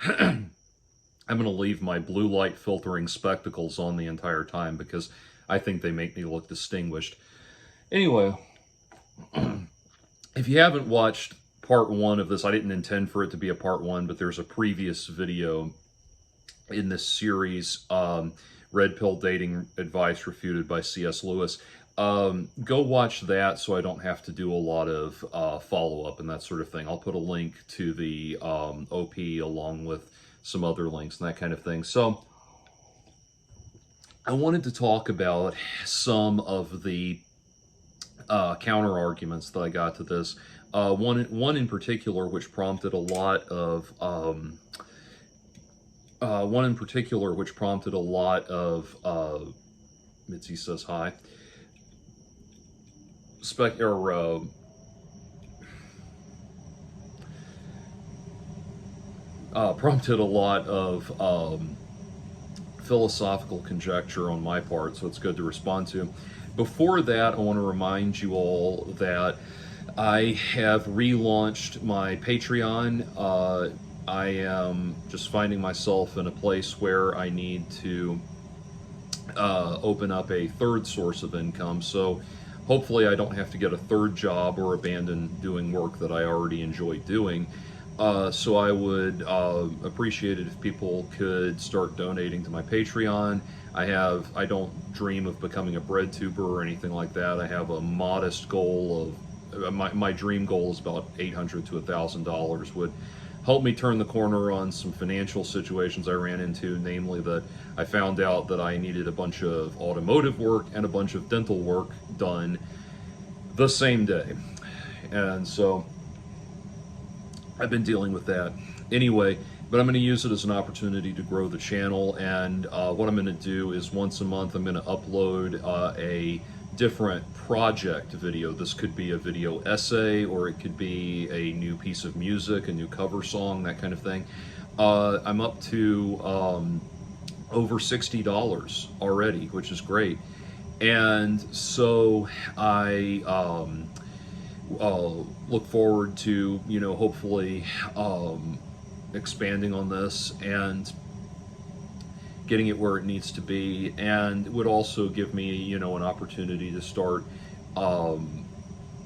I'm going to leave my blue light filtering spectacles on the entire time because I think they make me look distinguished. Anyway, if you haven't watched part one of this, I didn't intend for it to be a part one, but there's a previous video in this series, Red Pill Dating Advice Refuted by C.S. Lewis. Go watch that so I don't have to do a lot of follow-up and that sort of thing. I'll put a link to the OP along with some other links and that kind of thing. So I wanted to talk about some of the counter arguments that I got to this. One in particular, which prompted a lot of Mitzi says hi. Prompted a lot of philosophical conjecture on my part, so it's good to respond to. Before that, I want to remind you all that I have relaunched my Patreon. I am just finding myself in a place where I need to open up a third source of income, so hopefully I don't have to get a third job or abandon doing work that I already enjoy doing. So I would appreciate it if people could start donating to my Patreon. I don't dream of becoming a bread tuber or anything like that. I have a modest goal of, my dream goal is about $800 to $1,000, would help me turn the corner on some financial situations I ran into, namely that I found out that I needed a bunch of automotive work and a bunch of dental work done the same day. And so I've been dealing with that. Anyway, but I'm going to use it as an opportunity to grow the channel, and what I'm going to do is once a month I'm going to upload a different project video. This could be a video essay, or it could be a new piece of music, a new cover song, that kind of thing. I'm up to over $60 already, which is great. And so I look forward to, hopefully expanding on this and getting it where it needs to be, and it would also give me, an opportunity to start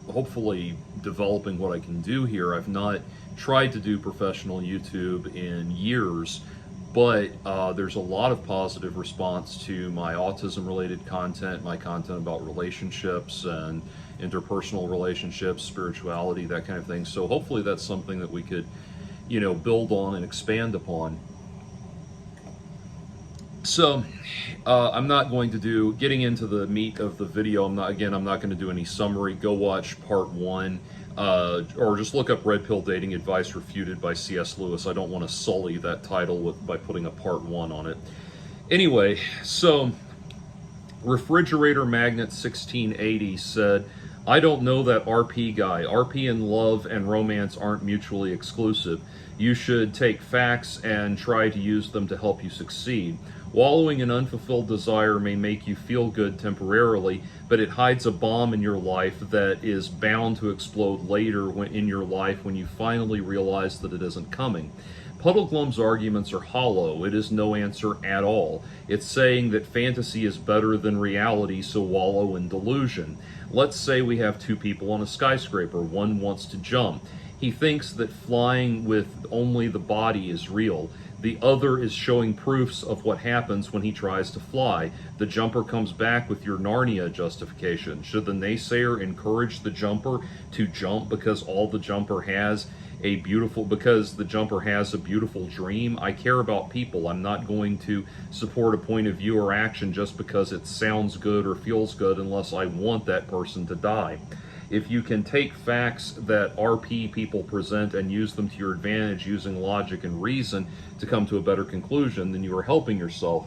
hopefully developing what I can do here. I've not tried to do professional YouTube in years, but there's a lot of positive response to my autism-related content, my content about relationships and interpersonal relationships, spirituality, that kind of thing. So hopefully that's something that we could, build on and expand upon. So I'm not going to do, getting into the meat of the video, I'm not going to do any summary. Go watch part one, or just look up Red Pill Dating Advice Refuted by C.S. Lewis. I don't want to sully that title by putting a part one on it. Anyway, so Refrigerator Magnet 1680 said, I don't know that RP guy. RP and love and romance aren't mutually exclusive. You should take facts and try to use them to help you succeed. Wallowing in unfulfilled desire may make you feel good temporarily, but it hides a bomb in your life that is bound to explode later in your life when you finally realize that it isn't coming. Puddleglum's arguments are hollow. It is no answer at all. It's saying that fantasy is better than reality, so wallow in delusion. Let's say we have two people on a skyscraper. One wants to jump. He thinks that flying with only the body is real. The other is showing proofs of what happens when he tries to fly. The jumper comes back with your Narnia justification. Should the naysayer encourage the jumper to jump because the jumper has a beautiful dream? I care about people. I'm not going to support a point of view or action just because it sounds good or feels good unless I want that person to die. If you can take facts that RP people present and use them to your advantage using logic and reason to come to a better conclusion, then you are helping yourself.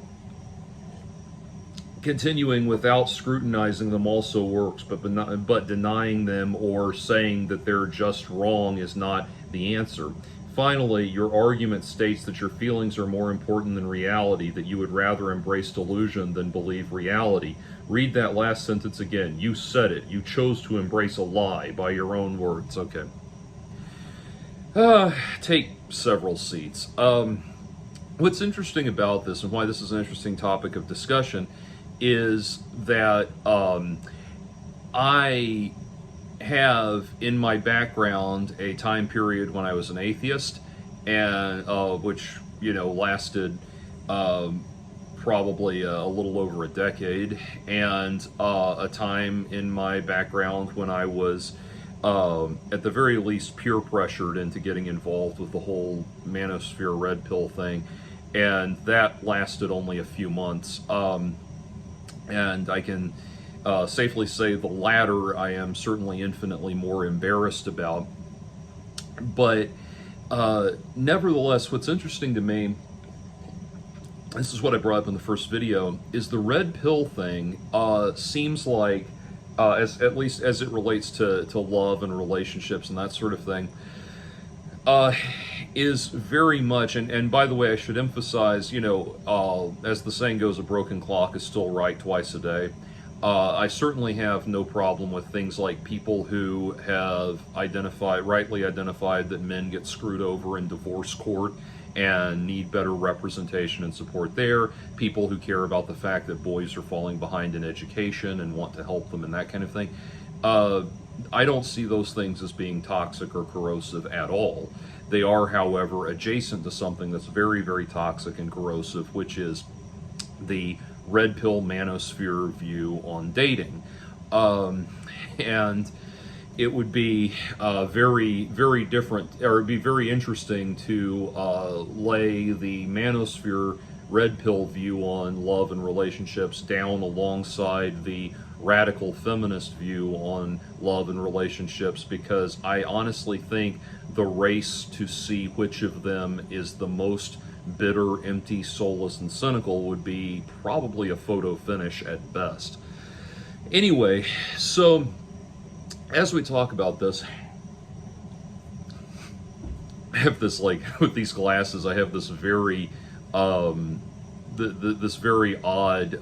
Continuing without scrutinizing them also works, but denying them or saying that they're just wrong is not the answer. Finally, your argument states that your feelings are more important than reality, that you would rather embrace delusion than believe reality. Read that last sentence again. You said it. You chose to embrace a lie by your own words. Okay. take several seats. What's interesting about this, and why this is an interesting topic of discussion, is that I have in my background a time period when I was an atheist, and which lasted probably a little over a decade, and a time in my background when I was at the very least peer pressured into getting involved with the whole manosphere red pill thing, and that lasted only a few months. And I can safely say the latter I am certainly infinitely more embarrassed about. But nevertheless, what's interesting to me, this is what I brought up in the first video, is the red pill thing seems like, at least as it relates to love and relationships and that sort of thing, is very much, and by the way, I should emphasize, as the saying goes, a broken clock is still right twice a day. I certainly have no problem with things like people who have rightly identified that men get screwed over in divorce court and need better representation and support there. People who care about the fact that boys are falling behind in education and want to help them and that kind of thing. I don't see those things as being toxic or corrosive at all. They are, however, adjacent to something that's very, very toxic and corrosive, which is the red pill manosphere view on dating. And it would be very, very different, or it'd be very interesting to lay the manosphere red pill view on love and relationships down alongside the radical feminist view on love and relationships, because I honestly think the race to see which of them is the most bitter, empty, soulless, and cynical would be probably a photo finish at best. Anyway, so as we talk about this, I have this, like, with these glasses, I have this very this very odd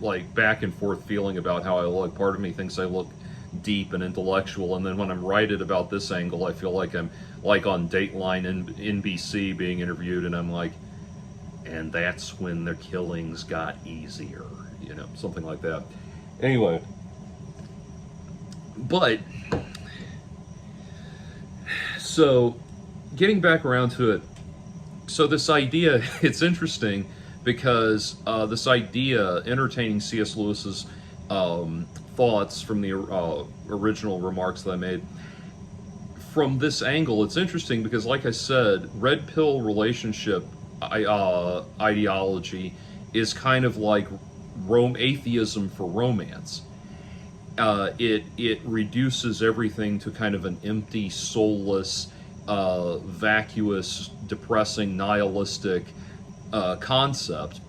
like back and forth feeling about how I look. Part of me thinks I look deep and intellectual, and then when I'm righted about this angle, I feel like I'm like on Dateline and NBC being interviewed, and I'm like, and that's when the killings got easier, something like that. Anyway, but so getting back around to it, so this idea, it's interesting because this idea, entertaining C.S. Lewis's thoughts from the original remarks that I made, from this angle, it's interesting because, like I said, red pill relationship ideology is kind of like atheism for romance. It reduces everything to kind of an empty, soulless, vacuous, depressing, nihilistic concept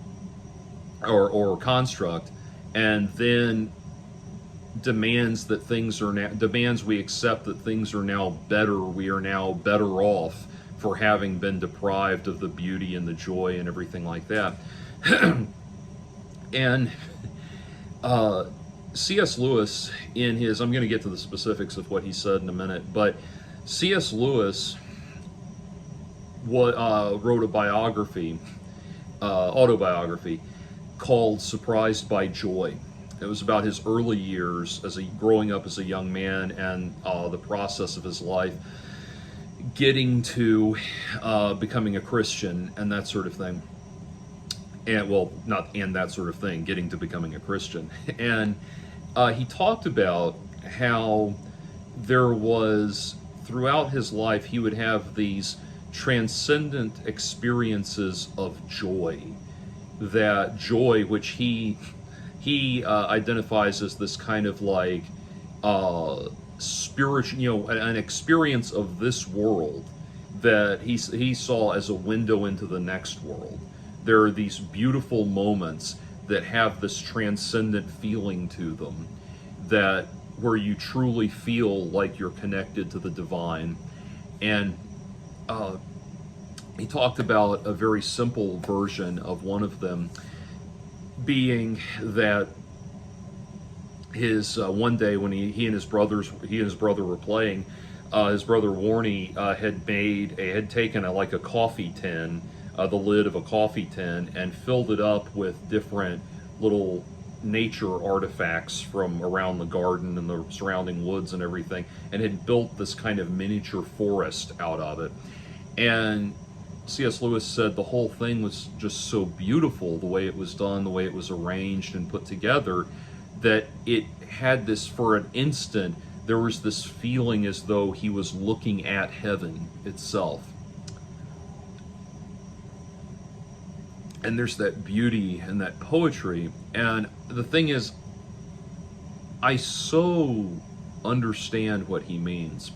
or construct, and then demands we accept that things are now better. We are now better off for having been deprived of the beauty and the joy and everything like that. And C.S. Lewis, in his, I'm going to get to the specifics of what he said in a minute, but C.S. Lewis wrote a autobiography called Surprised by Joy. It was about his early years growing up as a young man, and the process of his life getting to becoming a Christian and that sort of thing. And getting to becoming a Christian. And he talked about how there was, throughout his life, he would have these transcendent experiences of joy. That joy, which he identifies as this kind of like spiritual, an experience of this world that he saw as a window into the next world. There are these beautiful moments that have this transcendent feeling to them, that where you truly feel like you're connected to the divine. And he talked about a very simple version of one of them being that his one day when he and his brother were playing, his brother Warney had taken like a coffee tin, the lid of a coffee tin, and filled it up with different little nature artifacts from around the garden and the surrounding woods and everything, and had built this kind of miniature forest out of it. And C.S. Lewis said the whole thing was just so beautiful, the way it was done, the way it was arranged and put together, that it had this, for an instant, there was this feeling as though he was looking at heaven itself. And there's that beauty and that poetry. And the thing is, I so understand what he means.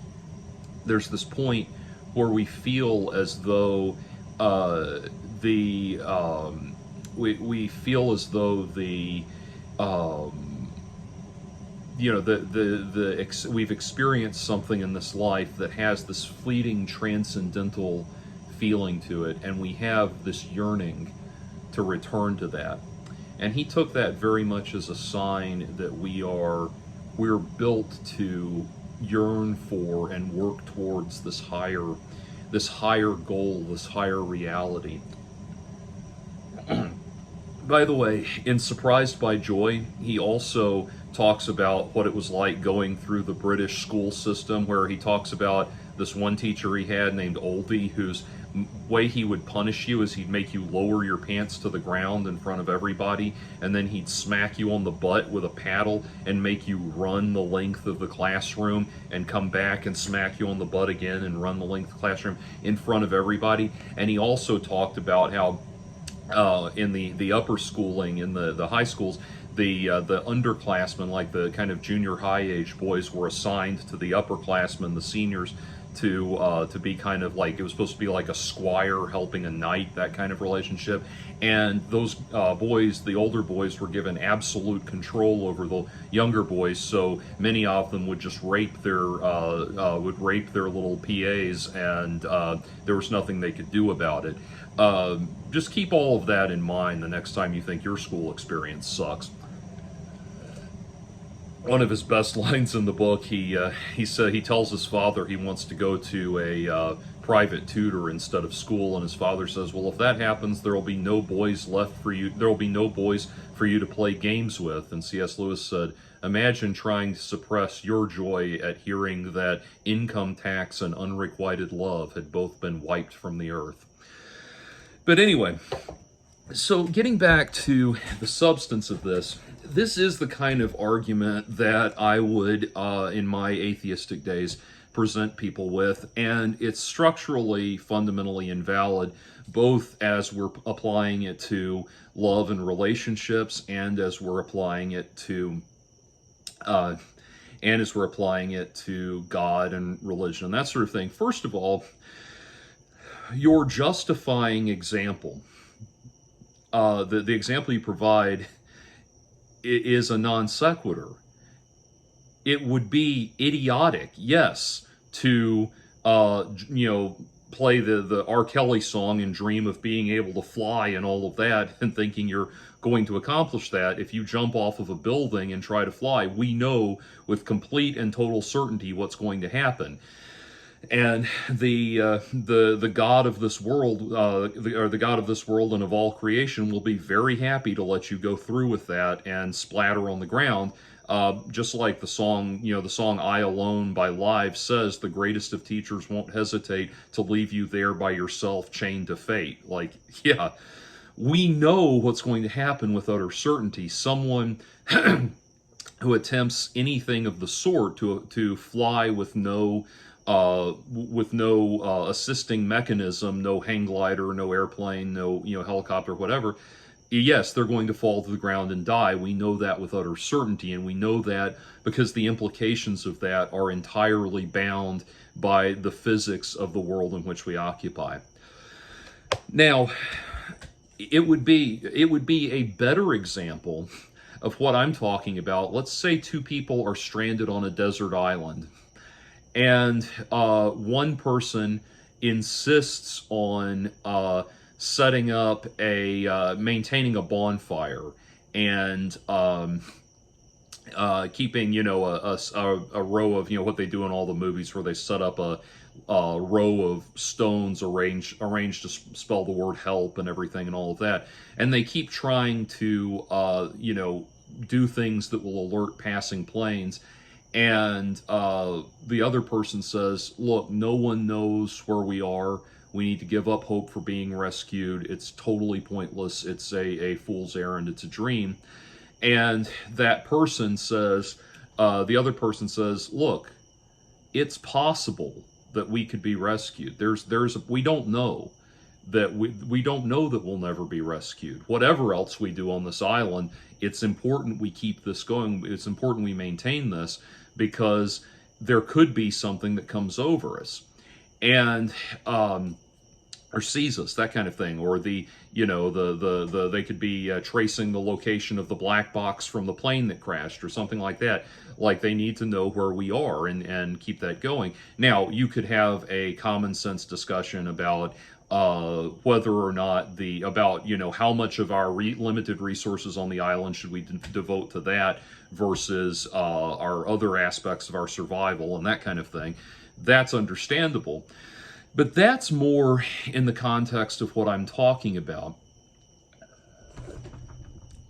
There's this point where we feel as though we feel as though we've experienced something in this life that has this fleeting transcendental feeling to it, and we have this yearning to return to that. And he took that very much as a sign that we're built to yearn for and work towards this higher goal, this higher reality. By the way, in Surprised by Joy, he also talks about what it was like going through the British school system, where he talks about this one teacher he had named Oldie, whose way he would punish you is he'd make you lower your pants to the ground in front of everybody, and then he'd smack you on the butt with a paddle and make you run the length of the classroom and come back and smack you on the butt again and run the length of the classroom in front of everybody. And he also talked about how in the upper schooling, in the high schools, the underclassmen, like the kind of junior high age boys, were assigned to the upperclassmen, the seniors, to be kind of like, it was supposed to be like a squire helping a knight, that kind of relationship. And those boys, the older boys, were given absolute control over the younger boys. So many of them would just rape their little PAs, and there was nothing they could do about it. Just keep all of that in mind the next time you think your school experience sucks. One of his best lines in the book, he tells his father he wants to go to a private tutor instead of school, and his father says, "Well, if that happens, there will be no boys left for you. There will be no boys for you to play games with." And C.S. Lewis said, "Imagine trying to suppress your joy at hearing that income tax and unrequited love had both been wiped from the earth." But anyway, so getting back to the substance of this is the kind of argument that I would, in my atheistic days, present people with, and it's structurally, fundamentally invalid, both as we're applying it to love and relationships, and as we're applying it to God and religion and that sort of thing. First of all, your justifying example, the example you provide, is a non sequitur. It would be idiotic, yes, to play the R. Kelly song and dream of being able to fly and all of that, and thinking you're going to accomplish that. If you jump off of a building and try to fly, we know with complete and total certainty what's going to happen. And the God of this world, the God of this world and of all creation, will be very happy to let you go through with that and splatter on the ground. Just like the song "I Alone" by Live says, the greatest of teachers won't hesitate to leave you there by yourself, chained to fate. Like, yeah, we know what's going to happen with utter certainty. Someone who attempts anything of the sort, to fly with no assisting mechanism, no hang glider, no airplane, no helicopter, whatever, yes, they're going to fall to the ground and die. We know that with utter certainty, and we know that because the implications of that are entirely bound by the physics of the world in which we occupy. Now, it would be a better example of what I'm talking about. Let's say two people are stranded on a desert island, and one person insists on setting up maintaining a bonfire, and keeping, a row of, what they do in all the movies where they set up a row of stones arranged to spell the word help and everything and all of that, and they keep trying to, do things that will alert passing planes. And the other person says, look, no one knows where we are. We need to give up hope for being rescued. It's totally pointless. It's a fool's errand. It's a dream. And that person says, the other person says, look, it's possible that we could be rescued. We don't know we don't know that we'll never be rescued. Whatever else we do on this island, it's important we keep this going. It's important we maintain this, because there could be something that comes over us. And, or sees us, that kind of thing, or they could be tracing the location of the black box from the plane that crashed, or something like that. Like, they need to know where we are and keep that going. Now, you could have a common sense discussion about whether or not how much of our limited resources on the island should we devote to that versus our other aspects of our survival and that kind of thing. That's understandable. But that's more in the context of what I'm talking about.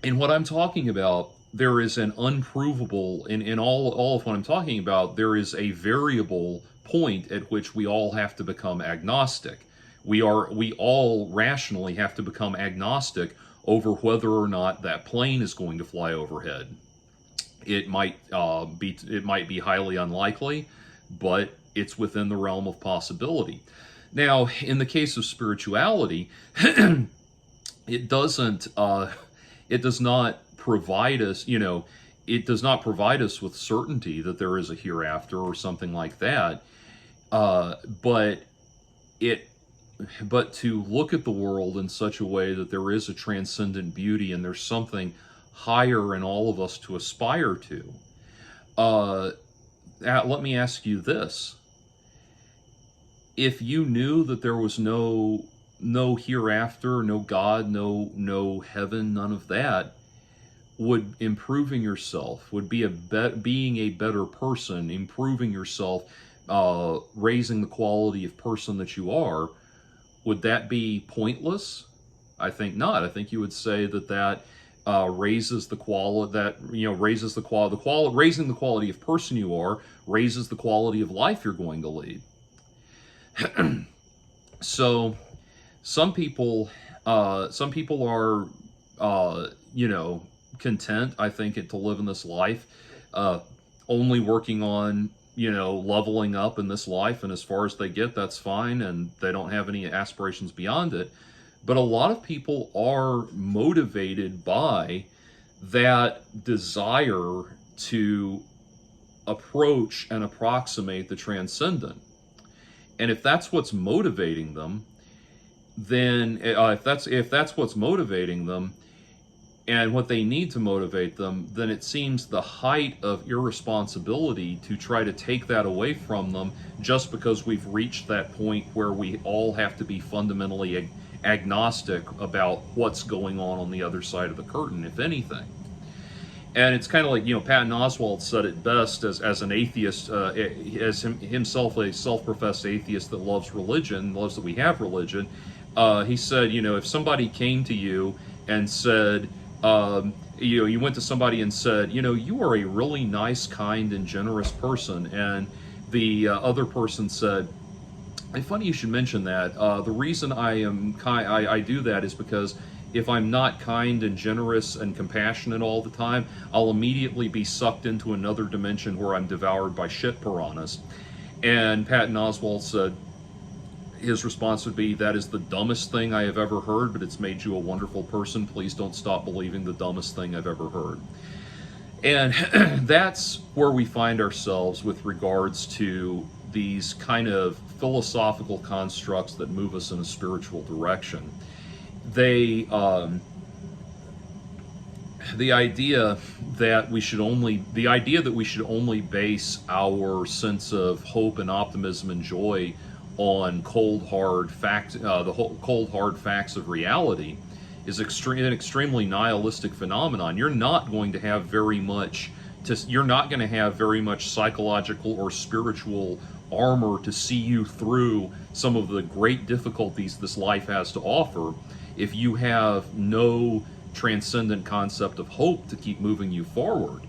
In what I'm talking about, there is an unprovable, in all of what I'm talking about, there is a variable point at which we all have to become agnostic. We all rationally have to become agnostic over whether or not that plane is going to fly overhead. It might be highly unlikely, but it's within the realm of possibility. Now, in the case of spirituality, it does not provide us, it does not provide us with certainty that there is a hereafter or something like that. But to look at the world in such a way that there is a transcendent beauty and there's something higher in all of us to aspire to. Let me ask you this. If you knew that there was no hereafter, no God, no heaven, none of that, would improving yourself, would being a better person, improving yourself, raising the quality of person that you are, would that be pointless? I think not. I think you would say that raises the quality, raising the quality of person you are, raises the quality of life you're going to lead. So some people are, content, I think, to live in this life, only working on, leveling up in this life, and as far as they get, that's fine, and they don't have any aspirations beyond it. But a lot of people are motivated by that desire to approach and approximate the transcendent. And if that's what's motivating them, then if that's what's motivating them and what they need to motivate them, then it seems the height of irresponsibility to try to take that away from them just because we've reached that point where we all have to be fundamentally agnostic about what's going on the other side of the curtain, if anything. And it's kind of like, Patton Oswalt said it best as an atheist, as himself a self-professed atheist that loves religion, loves that we have religion. He said, if somebody came to you and said, you went to somebody and said, you are a really nice, kind, and generous person, and the other person said, it's funny you should mention that. The reason I do that is because if I'm not kind and generous and compassionate all the time, I'll immediately be sucked into another dimension where I'm devoured by shit piranhas. And Patton Oswalt said, his response would be, that is the dumbest thing I have ever heard, but it's made you a wonderful person. Please don't stop believing the dumbest thing I've ever heard. And that's where we find ourselves with regards to these kind of philosophical constructs that move us in a spiritual direction. The idea that we should only base our sense of hope and optimism and joy on cold hard facts of reality is an extremely nihilistic phenomenon. You're not going to have very much you're not going to have very much psychological or spiritual armor to see you through some of the great difficulties this life has to offer if you have no transcendent concept of hope to keep moving you forward.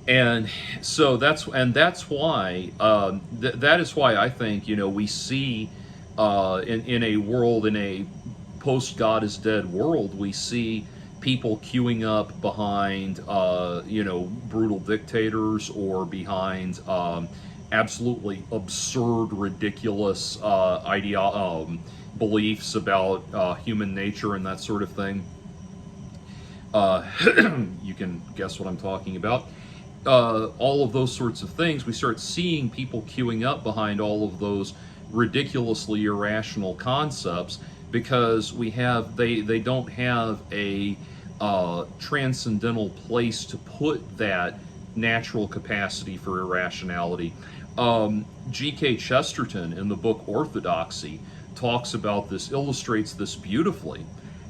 And so that's why that is why I think, you know, we see in a world, in a post God is dead world, we see people queuing up behind you know, brutal dictators, or behind absolutely absurd, ridiculous beliefs about human nature and that sort of thing. You can guess what I'm talking about. All of those sorts of things, we start seeing people queuing up behind all of those ridiculously irrational concepts, because they don't have a transcendental place to put that natural capacity for irrationality. G.K. Chesterton, in the book Orthodoxy, talks about this, illustrates this beautifully,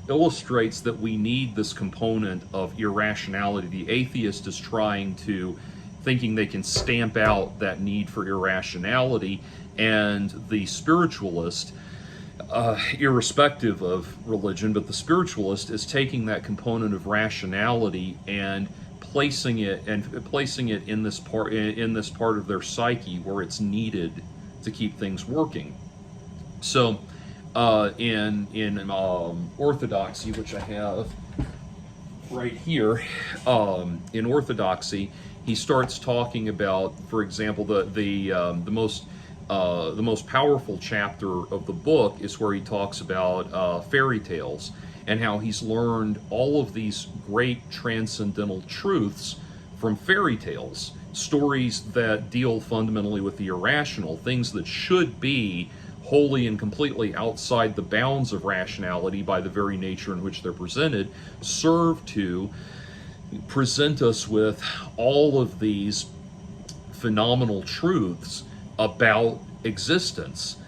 illustrates that we need this component of irrationality. The atheist is thinking they can stamp out that need for irrationality, and the spiritualist, irrespective of religion, but the spiritualist is taking that component of rationality and placing it in this part of their psyche where it's needed to keep things working. So in Orthodoxy, which I have right here, in Orthodoxy, he starts talking about, for example, the most powerful chapter of the book is where he talks about fairy tales, and how he's learned all of these great transcendental truths from fairy tales, stories that deal fundamentally with the irrational, things that should be wholly and completely outside the bounds of rationality by the very nature in which they're presented, serve to present us with all of these phenomenal truths about existence.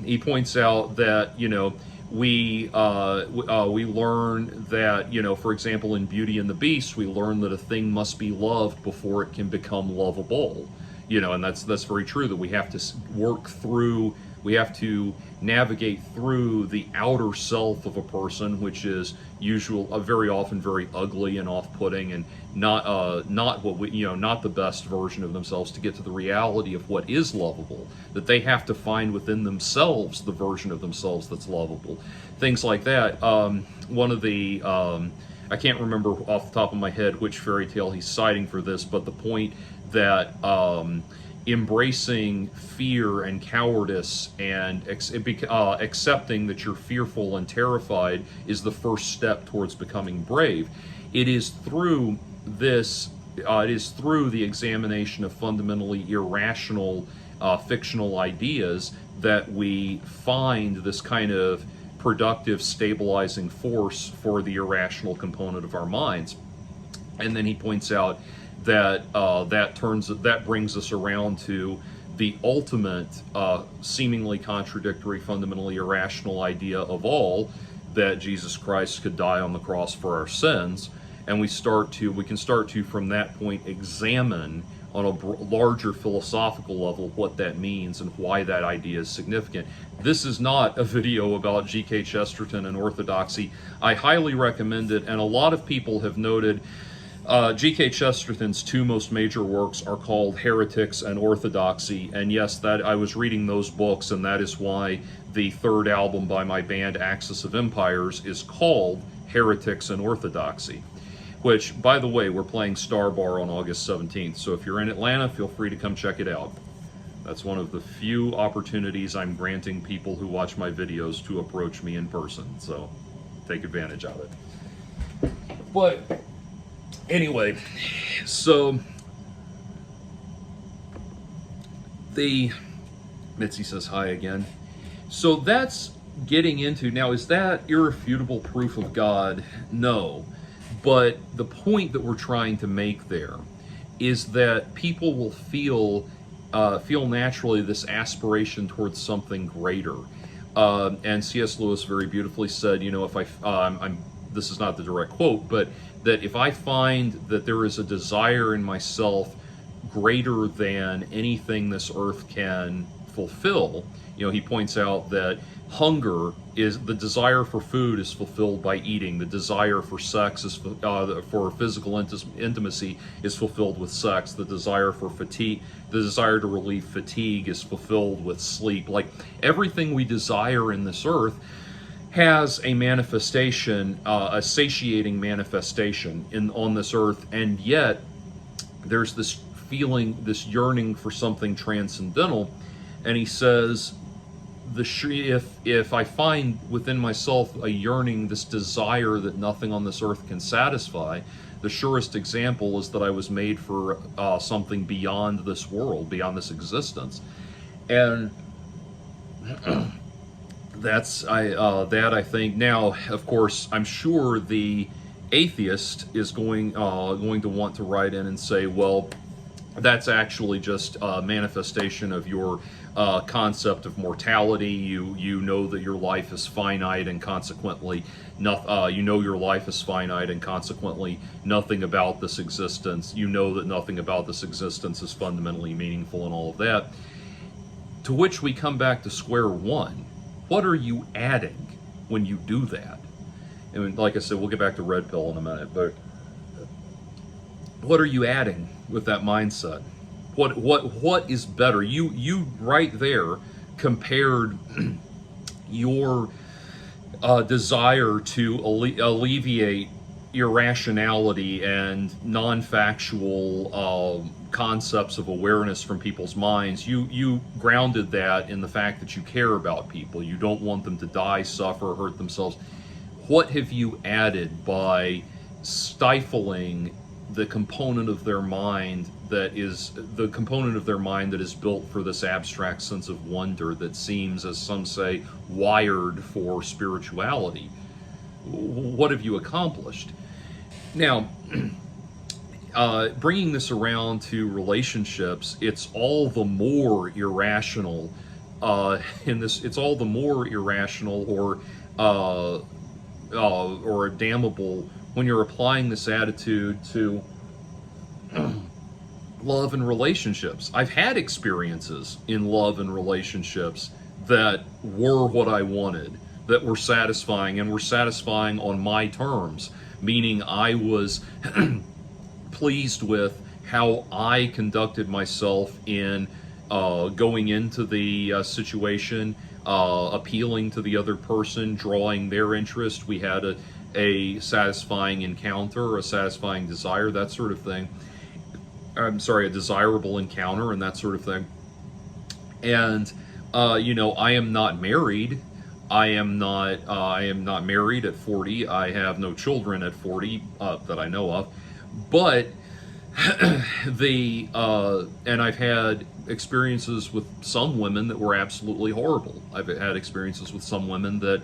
He points out that, you know, we learn that, you know, for example, in Beauty and the Beast, we learn that a thing must be loved before it can become lovable. You know, and that's very true, that we have to we have to navigate through the outer self of a person, which is very often very ugly and off-putting, and not what we, you know, not the best version of themselves, to get to the reality of what is lovable. That they have to find within themselves the version of themselves that's lovable. Things like that. One of the I can't remember off the top of my head which fairy tale he's citing for this, but the point that embracing fear and cowardice and accepting that you're fearful and terrified is the first step towards becoming brave. It is through this, it is through the examination of fundamentally irrational fictional ideas that we find this kind of productive, stabilizing force for the irrational component of our minds. And then he points out that that brings us around to the ultimate, seemingly contradictory, fundamentally irrational idea of all, that Jesus Christ could die on the cross for our sins. And we can start to from that point examine on a larger philosophical level what that means and why that idea is significant. This is not a video about G.K. Chesterton and Orthodoxy. I highly recommend it, and a lot of people have noted G.K. Chesterton's two most major works are called Heretics and Orthodoxy, and yes, that I was reading those books, and that is why the third album by my band Axis of Empires is called Heretics and Orthodoxy, which, by the way, we're playing Star Bar on August 17th, so if you're in Atlanta, feel free to come check it out. That's one of the few opportunities I'm granting people who watch my videos to approach me in person, so take advantage of it. But anyway, so Mitzi says hi again. So that's getting into, now is that irrefutable proof of God? No. But the point that we're trying to make there is that people will feel naturally this aspiration towards something greater. And C.S. Lewis very beautifully said, you know, if I'm this is not the direct quote, but that if I find that there is a desire in myself greater than anything this earth can fulfill, he points out that hunger is the desire for food is fulfilled by eating. The desire for sex is for physical intimacy is fulfilled with sex. The desire for fatigue, the desire to relieve fatigue is fulfilled with sleep. Like everything we desire in this earth has a manifestation, a satiating manifestation on this earth, and yet there's this feeling, this yearning for something transcendental. And he says, if I find within myself a yearning, this desire that nothing on this earth can satisfy, the surest example is that I was made for something beyond this world, beyond this existence. And I think now, of course, I'm sure the atheist is going to want to write in and say, well, that's actually just a manifestation of your concept of mortality. You know that your life is finite, and consequently, your life is finite, and consequently, nothing about this existence. You know that nothing about this existence is fundamentally meaningful, and all of that. To which we come back to square one. What are you adding when you do that? And like I said, we'll get back to red pill in a minute, but what are you adding with that mindset? What is better? You right there compared your desire to alleviate irrationality and non-factual concepts of awareness from people's minds. You grounded that in the fact that you care about people. You don't want them to die, suffer, hurt themselves. What have you added by stifling the component of their mind that is built for this abstract sense of wonder that seems, as some say, wired for spirituality? What have you accomplished? Now, bringing this around to relationships, it's all the more irrational. It's all the more irrational or damnable when you're applying this attitude to love and relationships. I've had experiences in love and relationships that were what I wanted, that were satisfying, and were satisfying on my terms, meaning I was pleased with how I conducted myself in going into the situation, appealing to the other person, drawing their interest. We had a satisfying encounter, a satisfying desire, that sort of thing. A desirable encounter and that sort of thing. And I am not married. I am not married at 40. I have no children at 40 that I know of. But and I've had experiences with some women that were absolutely horrible. I've had experiences with some women that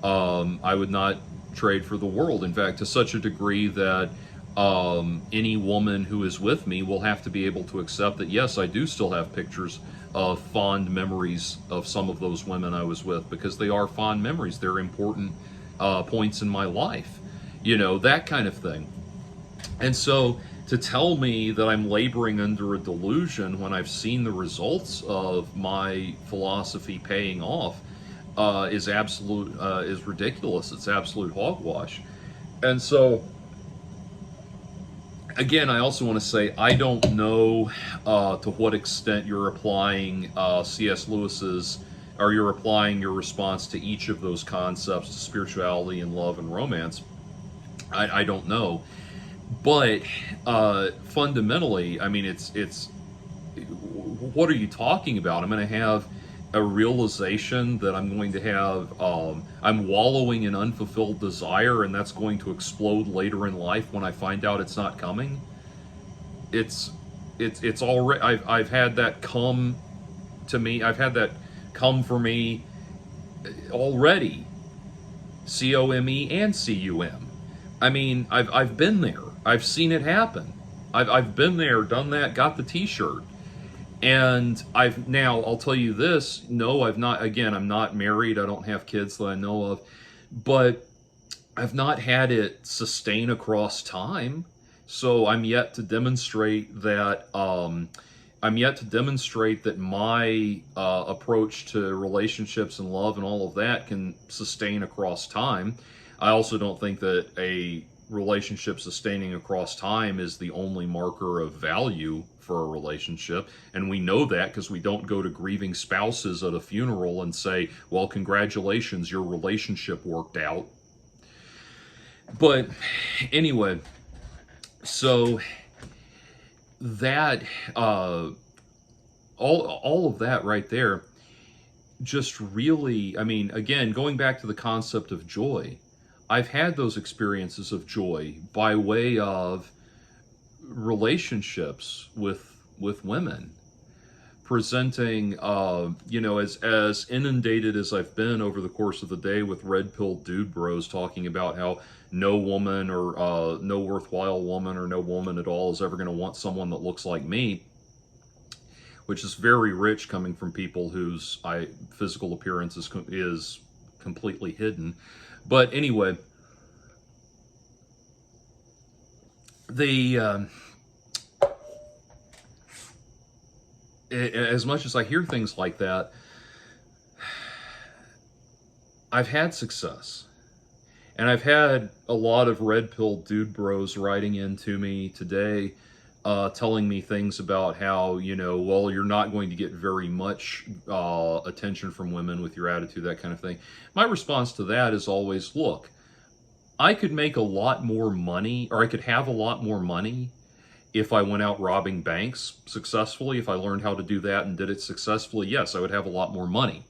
I would not trade for the world. In fact, to such a degree that any woman who is with me will have to be able to accept that, yes, I do still have pictures of fond memories of some of those women I was with, because they are fond memories. They're important points in my life, that kind of thing. And so to tell me that I'm laboring under a delusion when I've seen the results of my philosophy paying off is ridiculous. It's absolute hogwash. And so, again, I also want to say I don't know to what extent you're applying C.S. Lewis's, or you're applying your response to each of those concepts, to spirituality and love and romance. I don't know. But fundamentally, I mean, it's what are you talking about? I'm going to have a realization that I'm going to have, I'm wallowing in unfulfilled desire, and that's going to explode later in life when I find out it's not coming. It's already, I've had that come to me. I've had that come for me already. COME and CUM. I mean, I've been there. I've seen it happen. I've been there, done that, got the t-shirt. And I'll tell you this, no, I've not, again, I'm not married, I don't have kids that I know of, but I've not had it sustain across time. So I'm yet to demonstrate that. I'm yet to demonstrate that my approach to relationships and love and all of that can sustain across time. I also don't think that a relationship sustaining across time is the only marker of value for a relationship. And we know that because we don't go to grieving spouses at a funeral and say, well, congratulations, your relationship worked out. But anyway, so that all of that right there just really, I mean, again, going back to the concept of joy, I've had those experiences of joy by way of relationships with women, presenting, as inundated as I've been over the course of the day with red pill dude bros talking about how no woman or no worthwhile woman or no woman at all is ever going to want someone that looks like me, which is very rich coming from people whose physical appearance is completely hidden. But anyway, as much as I hear things like that, I've had success. And I've had a lot of red pill dude bros writing into me today, telling me things about how, well, you're not going to get very much attention from women with your attitude, that kind of thing. My response to that is always, look, I could make a lot more money, or I could have a lot more money if I went out robbing banks successfully. If I learned how to do that and did it successfully, yes, I would have a lot more money.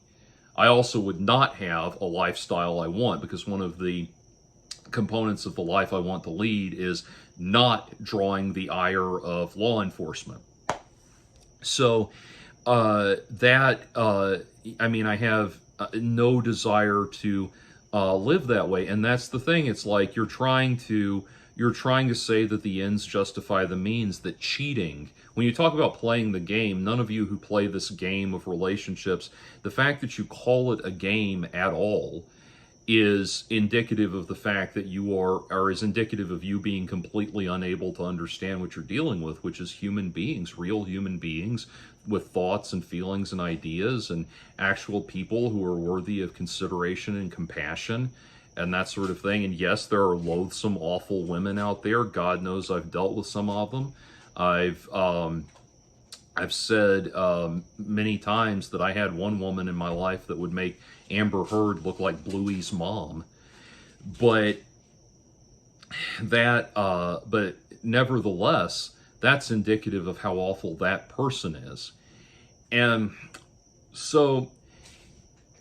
I also would not have a lifestyle I want, because one of the components of the life I want to lead is not drawing the ire of law enforcement. So I have no desire to live that way. And that's the thing. It's like you're trying to say that the ends justify the means, that cheating, when you talk about playing the game, none of you who play this game of relationships, the fact that you call it a game at all is indicative of the fact that you are is indicative of you being completely unable to understand what you're dealing with, which is human beings, real human beings with thoughts and feelings and ideas, and actual people who are worthy of consideration and compassion and that sort of thing. And yes, there are loathsome, awful women out there. God knows I've dealt with some of them. I've said many times that I had one woman in my life that would make Amber Heard look like Bluey's mom. But nevertheless, that's indicative of how awful that person is. And so,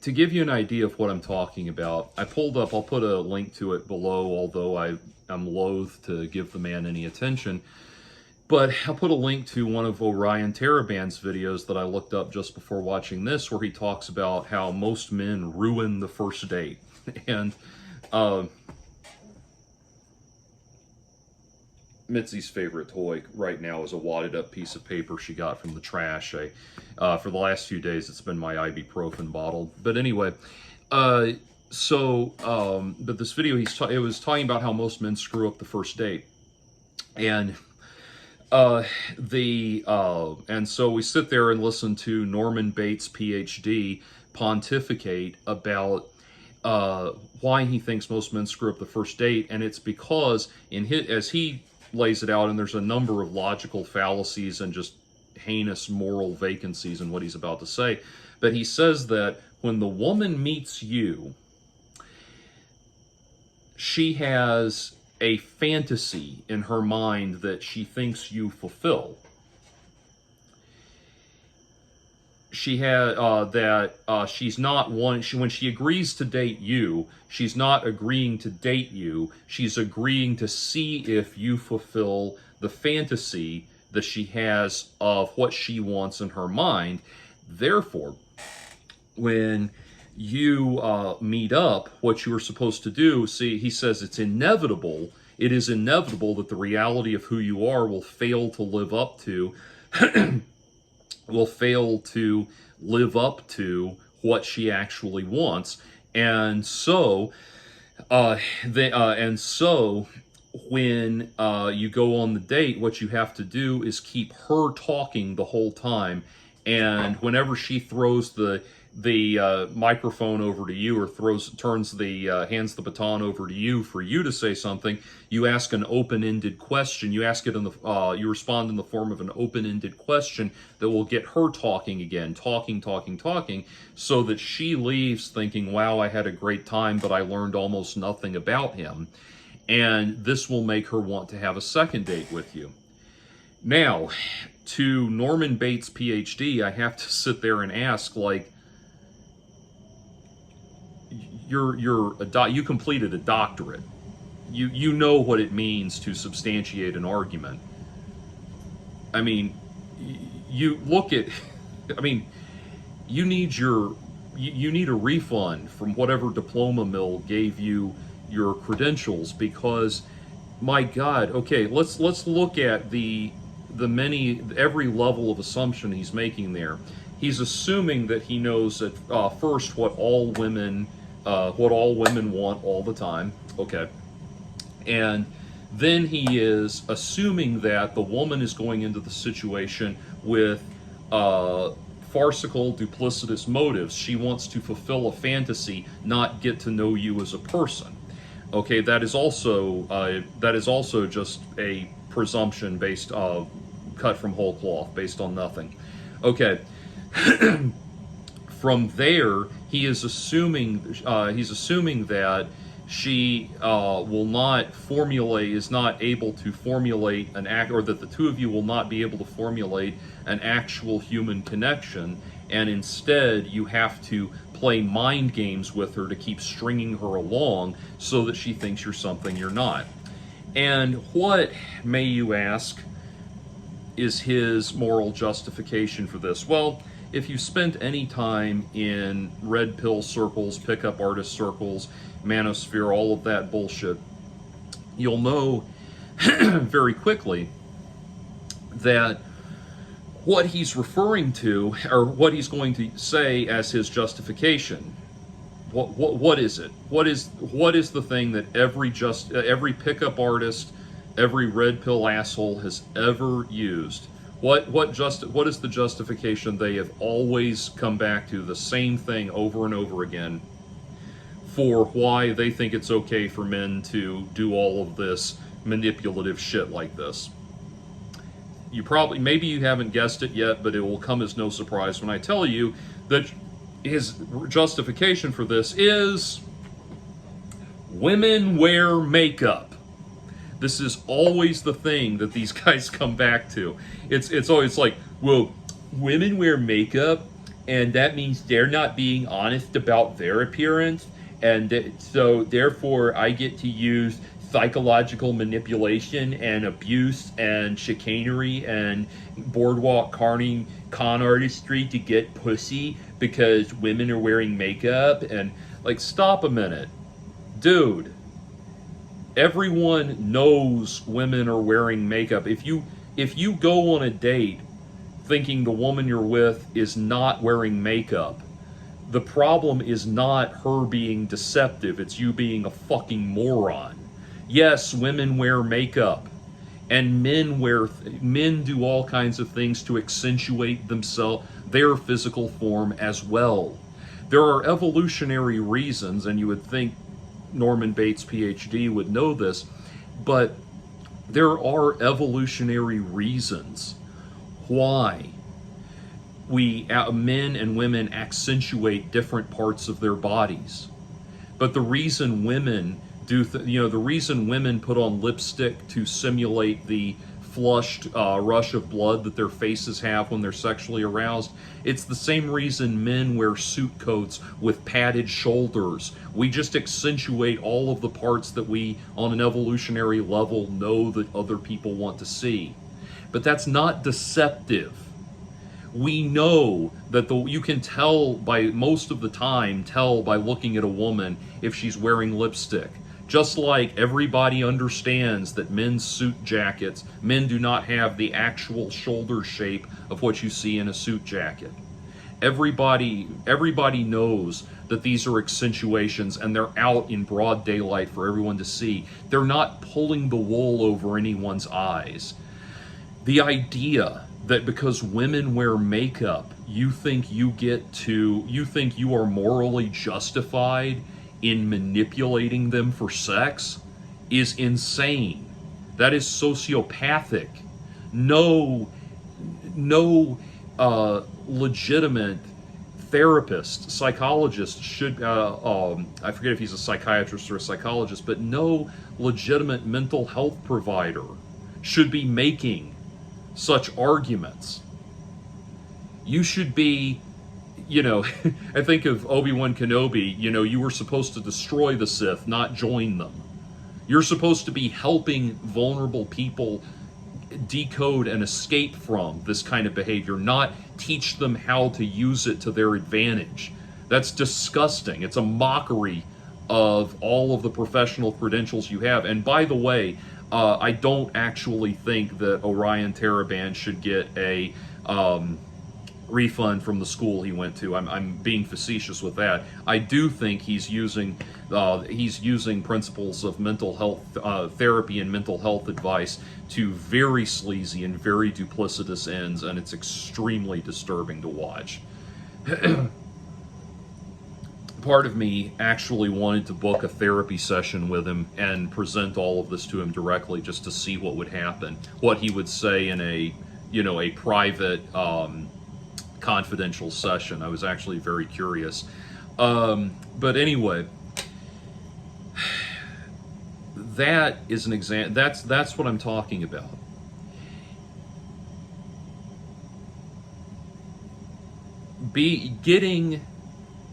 to give you an idea of what I'm talking about, I'll put a link to it below, although I'm loath to give the man any attention. But I'll put a link to one of Orion Taraband's videos that I looked up just before watching this, where he talks about how most men ruin the first date. And Mitzi's favorite toy right now is a wadded up piece of paper she got from the trash. For the last few days, it's been my ibuprofen bottle. But anyway, but this video, it was talking about how most men screw up the first date. And and so we sit there and listen to Norman Bates, PhD, pontificate about why he thinks most men screw up the first date, and it's because as he lays it out, and there's a number of logical fallacies and just heinous moral vacancies in what he's about to say, but he says that when the woman meets you, she has a fantasy in her mind that she thinks you fulfill. She had she's not when she agrees to date you, she's not agreeing to date you. She's agreeing to see if you fulfill the fantasy that she has of what she wants in her mind. Therefore, when you meet up, what you are supposed to do, see, he says it is inevitable that the reality of who you are will fail to live up to what she actually wants. And so And so when you go on the date, what you have to do is keep her talking the whole time, and whenever she throws the microphone over to you, or hands the baton over to you for you to say something, you ask an open-ended question. You ask it you respond in the form of an open-ended question that will get her talking again, talking, so that she leaves thinking, wow, I had a great time, but I learned almost nothing about him. And this will make her want to have a second date with you. Now, to Norman Bates, PhD, I have to sit there and ask, like, you completed a doctorate. You know what it means to substantiate an argument. I mean, you look at, I mean, you need a refund from whatever diploma mill gave you your credentials, because, my God, okay, let's look at every level of assumption he's making there. He's assuming that he knows at first what all women want all the time. Okay. And then he is assuming that the woman is going into the situation with farcical, duplicitous motives. She wants to fulfill a fantasy, not get to know you as a person. Okay, that is also just a presumption based cut from whole cloth, based on nothing. Okay. From there, he's assuming that she is not able to formulate an act, or that the two of you will not be able to formulate an actual human connection, and instead you have to play mind games with her to keep stringing her along so that she thinks you're something you're not. And what, may you ask, is his moral justification for this? Well, if you spent any time in red pill circles, pickup artist circles, manosphere, all of that bullshit, you'll know very quickly that what he's referring to, or what he's going to say as his justification, what is it? What is the thing that every pickup artist, every red pill asshole has ever used? What is the justification they have always come back to, the same thing over and over again, for why they think it's okay for men to do all of this manipulative shit like this? Maybe you haven't guessed it yet, but it will come as no surprise when I tell you that his justification for this is women wear makeup. This is always the thing that these guys come back to. It's always like, well, women wear makeup, and that means they're not being honest about their appearance, and so therefore I get to use psychological manipulation and abuse and chicanery and boardwalk con artistry to get pussy because women are wearing makeup. And, like, stop a minute, dude. Everyone knows women are wearing makeup. If you go on a date thinking the woman you're with is not wearing makeup, the problem is not her being deceptive, it's you being a fucking moron. Yes, women wear makeup, and men do all kinds of things to accentuate their physical form as well. There are evolutionary reasons, and you would think Norman Bates, PhD, would know this, but there are evolutionary reasons why men and women accentuate different parts of their bodies. But the reason women the reason women put on lipstick to simulate the flushed rush of blood that their faces have when they're sexually aroused, it's the same reason men wear suit coats with padded shoulders. We just accentuate all of the parts that we, on an evolutionary level, know that other people want to see. But that's not deceptive. We know that you can tell by looking at a woman if she's wearing lipstick. Just like everybody understands that men do not have the actual shoulder shape of what you see in a suit jacket. Everybody knows that these are accentuations, and they're out in broad daylight for everyone to see. They're not pulling the wool over anyone's eyes. The idea that because women wear makeup, you think you are morally justified in manipulating them for sex is insane. That is sociopathic. No legitimate therapist, psychologist should, I forget if he's a psychiatrist or a psychologist, but no legitimate mental health provider should be making such arguments. You should be, I think of Obi-Wan Kenobi, you were supposed to destroy the Sith, not join them. You're supposed to be helping vulnerable people decode and escape from this kind of behavior, not teach them how to use it to their advantage. That's disgusting. It's a mockery of all of the professional credentials you have. And by the way, I don't actually think that Orion Teraband should get a refund from the school he went to. I'm being facetious with that. I do think he's using principles of mental health therapy and mental health advice to very sleazy and very duplicitous ends, and it's extremely disturbing to watch. Part of me actually wanted to book a therapy session with him and present all of this to him directly, just to see what would happen, what he would say in a private confidential session. I was actually very curious. But anyway, that is an example. That's what I'm talking about.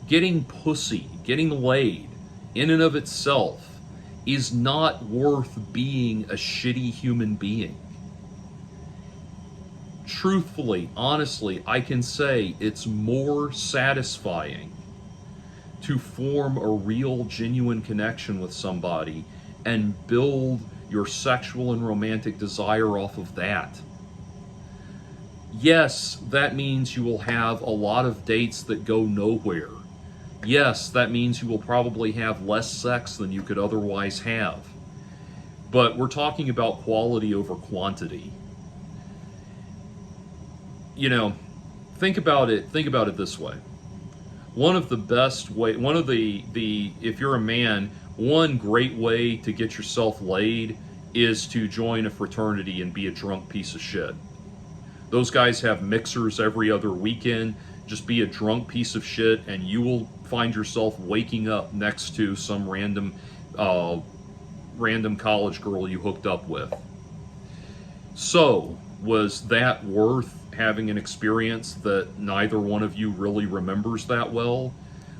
Getting pussy, getting laid, in and of itself, is not worth being a shitty human being. Truthfully, honestly, I can say it's more satisfying to form a real, genuine connection with somebody and build your sexual and romantic desire off of that. Yes, that means you will have a lot of dates that go nowhere. Yes, that means you will probably have less sex than you could otherwise have. But we're talking about quality over quantity. Think about it this way. If you're a man, one great way to get yourself laid is to join a fraternity and be a drunk piece of shit. Those guys have mixers every other weekend. Just be a drunk piece of shit, and you will find yourself waking up next to some random college girl you hooked up with. So, was that worth having an experience that neither one of you really remembers that well?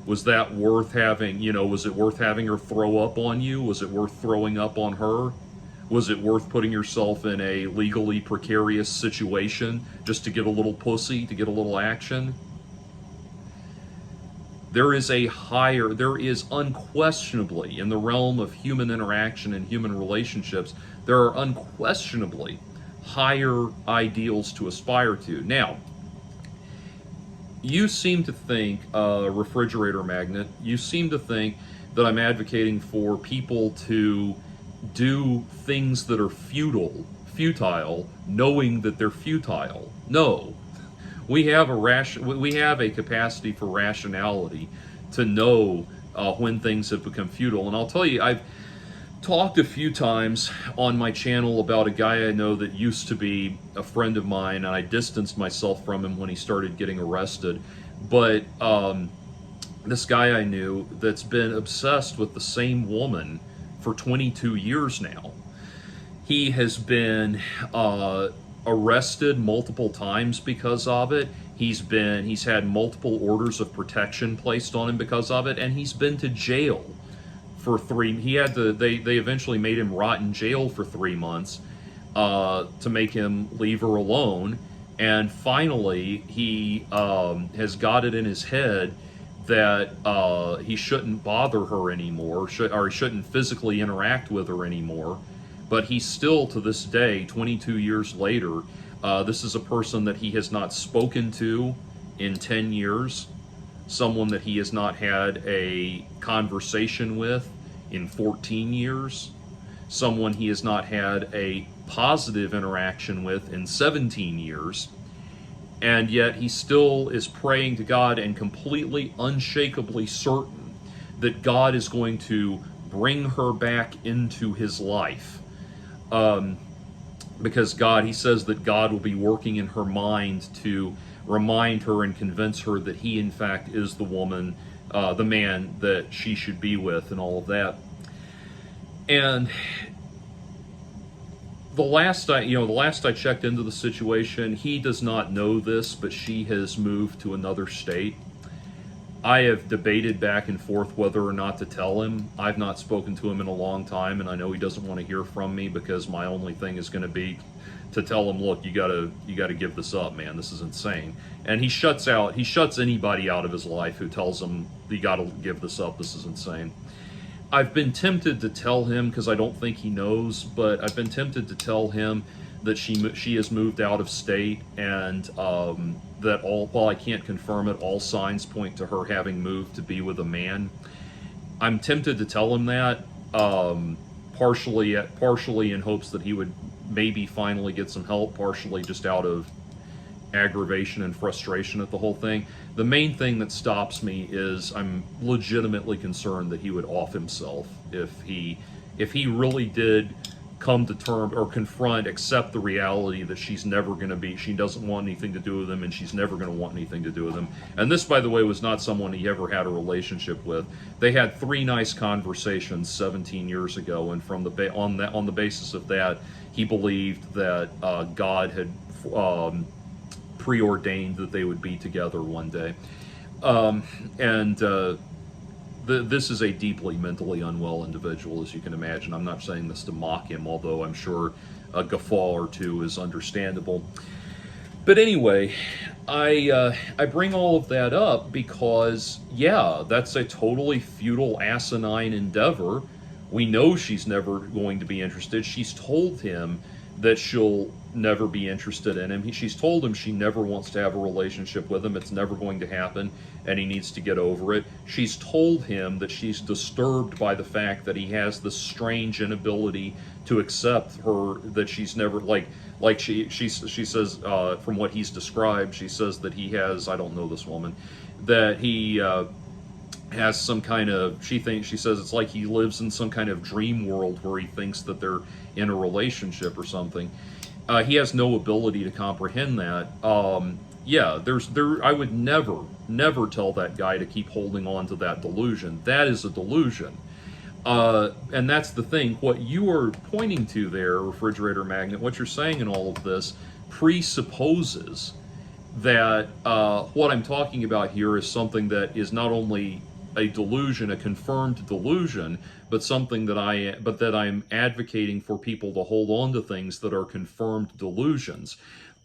Was that worth having, was it worth having her throw up on you? Was it worth throwing up on her? Was it worth putting yourself in a legally precarious situation just to get a little pussy, to get a little action? There is unquestionably, in the realm of human interaction and human relationships, there are unquestionably higher ideals to aspire to. Now, you seem to think, refrigerator magnet, you seem to think that I'm advocating for people to do things that are futile, knowing that they're futile. No. We have a capacity for rationality to know when things have become futile. And I'll tell you, I've talked a few times on my channel about a guy I know that used to be a friend of mine, and I distanced myself from him when he started getting arrested. But this guy I knew that's been obsessed with the same woman for 22 years now. He has been arrested multiple times because of it. He's had multiple orders of protection placed on him because of it, and he's been to jail for they eventually made him rot in jail for 3 months to make him leave her alone. And finally, he has got it in his head that he shouldn't bother her anymore, or he shouldn't physically interact with her anymore. But he still, to this day, 22 years later, this is a person that he has not spoken to in 10 years, someone that he has not had a conversation with in 14 years, someone he has not had a positive interaction with in 17 years, and yet he still is praying to God and completely unshakably certain that God is going to bring her back into his life. Because God, he says that God will be working in her mind to remind her and convince her that he, in fact, is the woman, the man that she should be with, and all of that. And the last I checked into the situation, he does not know this, but she has moved to another state. I have debated back and forth whether or not to tell him. I've not spoken to him in a long time, and I know he doesn't want to hear from me, because my only thing is going to be to tell him, look, you gotta give this up, man. This is insane. And he shuts anybody out of his life who tells him, you gotta give this up. This is insane. I've been tempted to tell him, because I don't think he knows, but I've been tempted to tell him that she has moved out of state, and that while I can't confirm it, all signs point to her having moved to be with a man. I'm tempted to tell him that, partially in hopes that he would maybe finally get some help, partially just out of aggravation and frustration at the whole thing. The main thing that stops me is I'm legitimately concerned that he would off himself if he really did come to terms or accept the reality that she doesn't want anything to do with him, and she's never going to want anything to do with him. And this, by the way, was not someone he ever had a relationship with. They had 3 nice conversations 17 years ago, and on the basis of that, he believed that God had preordained that they would be together one day. This is a deeply mentally unwell individual, as you can imagine. I'm not saying this to mock him, although I'm sure a guffaw or two is understandable. But anyway, I bring all of that up because, yeah, that's a totally futile, asinine endeavor. We know she's never going to be interested. She's told him that she'll never be interested in him. She's told him she never wants to have a relationship with him. It's never going to happen, and he needs to get over it. She's told him that she's disturbed by the fact that he has this strange inability to accept her, that she's never, she says, from what he's described, she says that he has, I don't know this woman, that he has some kind of, she says it's like he lives in some kind of dream world where he thinks that they're in a relationship or something. He has no ability to comprehend that. I would never tell that guy to keep holding on to that delusion. That is a delusion. And that's the thing. What you are pointing to there, Refrigerator Magnet, what you're saying in all of this presupposes that what I'm talking about here is something that is not only a delusion, a confirmed delusion, but something that I'm advocating for people to hold on to things that are confirmed delusions.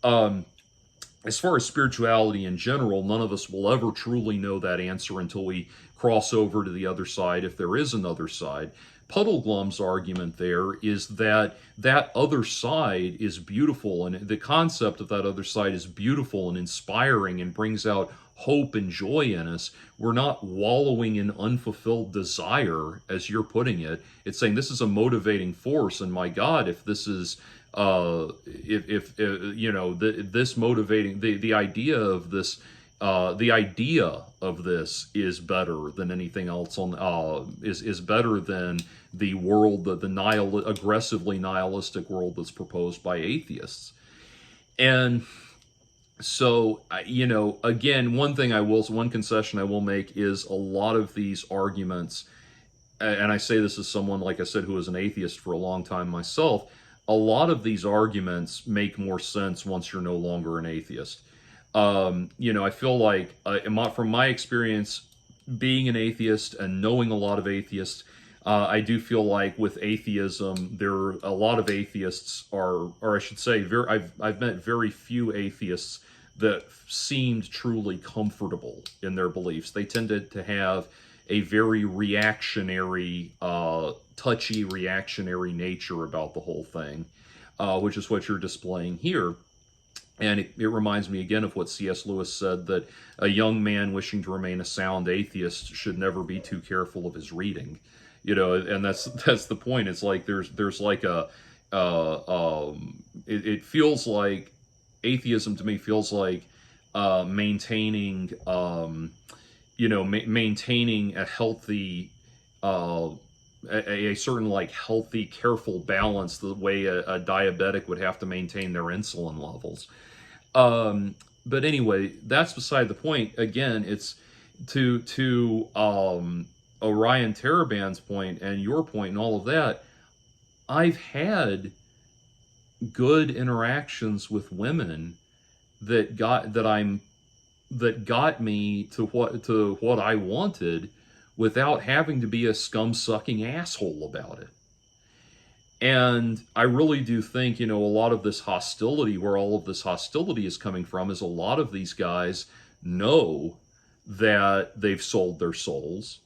As far as spirituality in general, none of us will ever truly know that answer until we cross over to the other side, if there is another side. Puddleglum's argument there is that other side is beautiful, and the concept of that other side is beautiful and inspiring and brings out hope and joy in us. We're not wallowing in unfulfilled desire, as you're putting it. It's saying this is a motivating force, and my God, if this is this motivating, the idea of this is better than anything else is better than the world, the aggressively nihilistic world that's proposed by atheists. And so, again, one concession I will make is a lot of these arguments, and I say this as someone, like I said, who was an atheist for a long time myself, a lot of these arguments make more sense once you're no longer an atheist. I feel like, from my experience being an atheist and knowing a lot of atheists, I do feel like with atheism, there are a lot of atheists or I should say, I've met very few atheists that seemed truly comfortable in their beliefs. They tended to have a very reactionary, touchy reactionary nature about the whole thing, which is what you're displaying here. And it reminds me again of what C.S. Lewis said, that a young man wishing to remain a sound atheist should never be too careful of his reading. And that's the point. It's like there's like it feels like atheism to me feels like maintaining maintaining a healthy uh, a certain like healthy, careful balance, the way a diabetic would have to maintain their insulin levels. But anyway, that's beside the point. Again, it's to Orion Taraban's point and your point and all of that. I've had good interactions with women that got me to what I wanted without having to be a scum-sucking asshole about it. And I really do think, a lot of this hostility, where all of this hostility is coming from, is a lot of these guys know that they've sold their souls.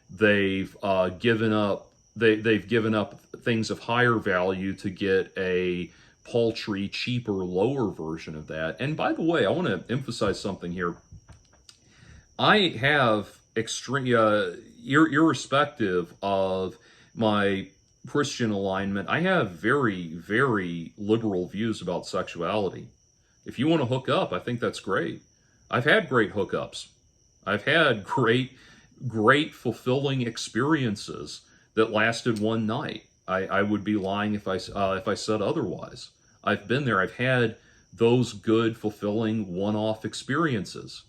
They've given up. They've given up things of higher value to get a paltry, cheaper, lower version of that. And by the way, I want to emphasize something here. I have extreme, irrespective of my Christian alignment, I have very, very liberal views about sexuality. If you want to hook up, I think that's great. I've had great hookups. I've had great fulfilling experiences that lasted one night. I would be lying if I said otherwise. I've been there. I've had those good, fulfilling, one-off experiences.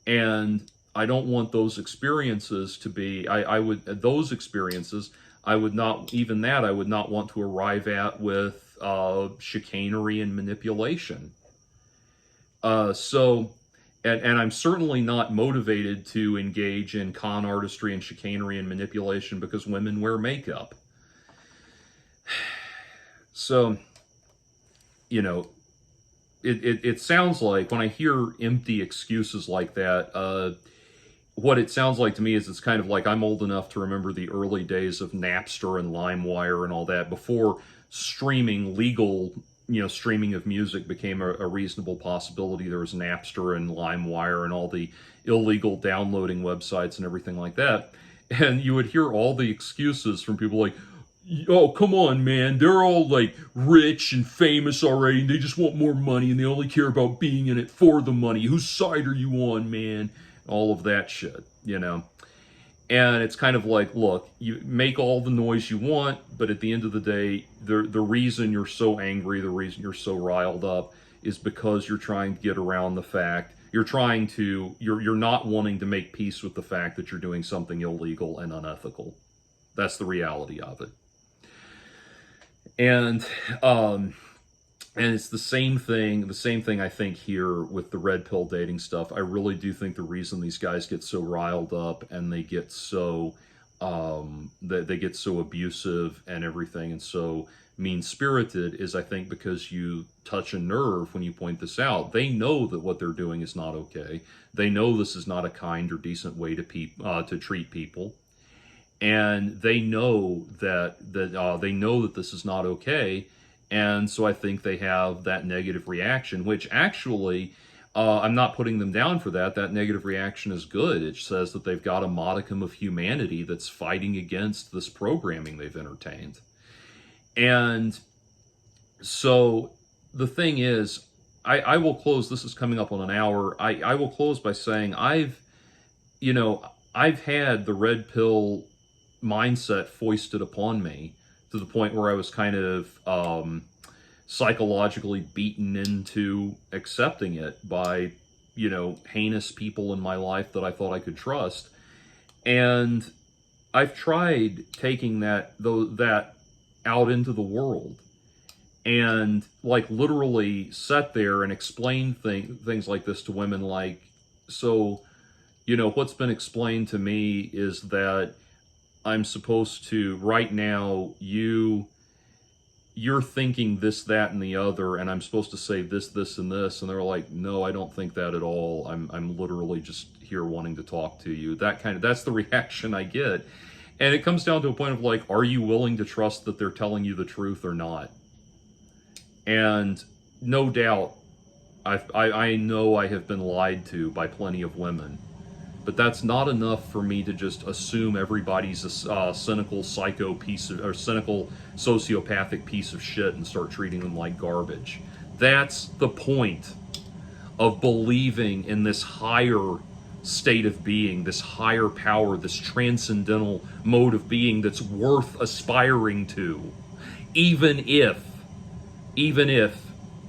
And I don't want those experiences to be, those experiences, I would not, even that, I would not want to arrive at with chicanery and manipulation. And I'm certainly not motivated to engage in con artistry and chicanery and manipulation because women wear makeup. So, it sounds like, when I hear empty excuses like that, what it sounds like to me is it's kind of like I'm old enough to remember the early days of Napster and LimeWire and all that, before streaming of music became a reasonable possibility. There was Napster and LimeWire and all the illegal downloading websites and everything like that. And you would hear all the excuses from people like, oh, come on, man, they're all like rich and famous already, and they just want more money, and they only care about being in it for the money. Whose side are you on, man? All of that shit, And it's kind of like, look, you make all the noise you want, but at the end of the day, the reason you're so angry, the reason you're so riled up, is because you're trying to get around the fact, you're not wanting to make peace with the fact that you're doing something illegal and unethical. That's the reality of it. And it's the same thing I think here with the red pill dating stuff. I really do think the reason these guys get so riled up and they get so they get so abusive and everything, and so mean-spirited, is I think because you touch a nerve when you point this out. They know that what they're doing is not okay. They know this is not a kind or decent way to treat people. And they know that this is not okay, and so I think they have that negative reaction. Which actually, I'm not putting them down for that. That negative reaction is good. It says that they've got a modicum of humanity that's fighting against this programming they've entertained. And so the thing is, I will close. This is coming up on an hour. I will close by saying I've had the red pill mindset foisted upon me to the point where I was kind of psychologically beaten into accepting it by, heinous people in my life that I thought I could trust. And I've tried taking that out into the world and like literally sat there and explain things like this to women, like, so, what's been explained to me is that I'm supposed to, right now, you're thinking this, that, and the other, and I'm supposed to say this, this, and this, and they're like, no, I don't think that at all. I'm literally just here wanting to talk to you. That's the reaction I get. And it comes down to a point of like, are you willing to trust that they're telling you the truth or not? And no doubt, I know I have been lied to by plenty of women, but that's not enough for me to just assume everybody's a cynical psycho piece of, or cynical sociopathic piece of shit and start treating them like garbage. That's the point of believing in this higher state of being, this higher power, this transcendental mode of being that's worth aspiring to, even if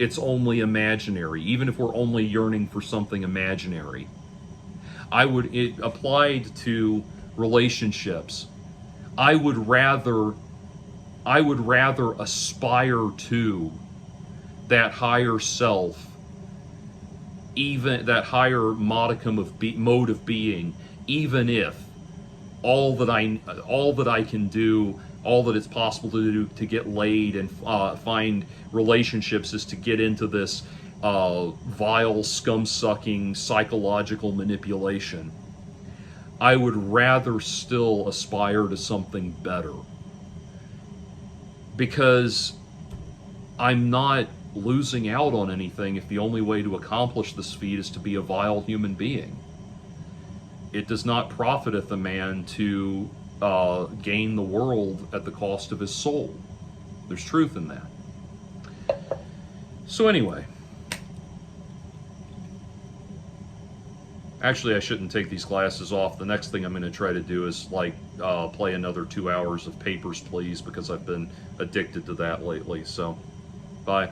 it's only imaginary, even if we're only yearning for something imaginary. It applied to relationships. I would rather aspire to that higher self, even that higher modicum of mode of being, even if all that I can do, all that it's possible to do to get laid and find relationships is to get into this vile, scum-sucking psychological manipulation. I would rather still aspire to something better, because I'm not losing out on anything if the only way to accomplish this feat is to be a vile human being. It does not profiteth a man to gain the world at the cost of his soul. There's truth in that. So anyway, actually I shouldn't take these glasses off. The next thing I'm going to try to do is play another 2 hours of Papers, Please, because I've been addicted to that lately. So, bye.